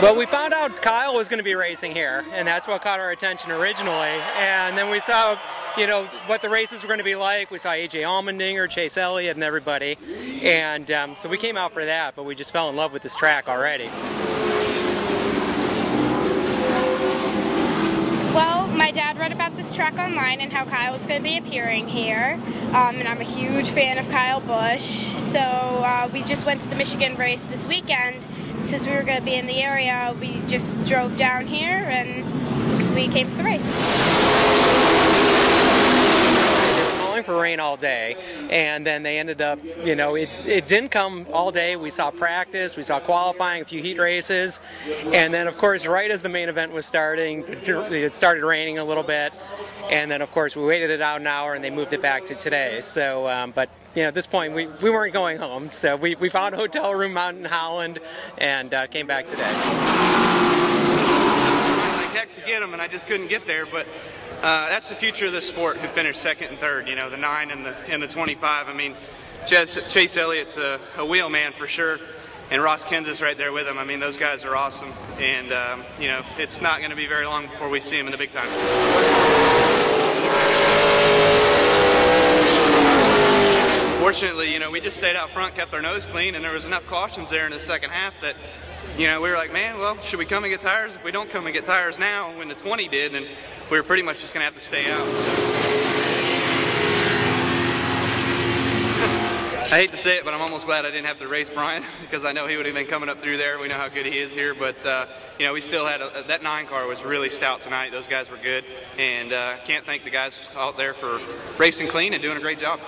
Well, we found out Kyle was going to be racing here, and that's what caught our attention originally. And then we saw, you know, what the races were going to be like. We saw AJ Allmendinger, Chase Elliott, and everybody. And so we came out for that, but we just fell in love with this track already. Well, my dad read about this track online and how Kyle was going to be appearing here. And I'm a huge fan of Kyle Busch. So we just went to the Michigan race this weekend. Since we were going to be in the area, we just drove down here and we came to the race. They were calling for rain all day, and then they ended up, you know, it didn't come all day. We saw practice, we saw qualifying, a few heat races, and then of course right as the main event was starting, it started raining a little bit, and then of course we waited it out an hour and they moved it back to today. So, but you know, at this point we weren't going home, so we found a hotel room out in Holland and came back today. Like heck to get them, and I just couldn't get there, but that's the future of the sport, who finished second and third, you know, the 9 and the 25. I mean, Chase Elliott's a wheel man for sure, and Ross Kenseth's right there with him. I mean, those guys are awesome, and you know, it's not going to be very long before we see him in the big time. Fortunately, you know, we just stayed out front, kept our nose clean, and there was enough cautions there in the second half that, you know, we were like, man, well, should we come and get tires? If we don't come and get tires now, when the 20 did, then we were pretty much just going to have to stay out. So. I hate to say it, but I'm almost glad I didn't have to race Brian, because I know he would have been coming up through there. We know how good he is here, but you know, we still had that 9 car was really stout tonight. Those guys were good, and can't thank the guys out there for racing clean and doing a great job.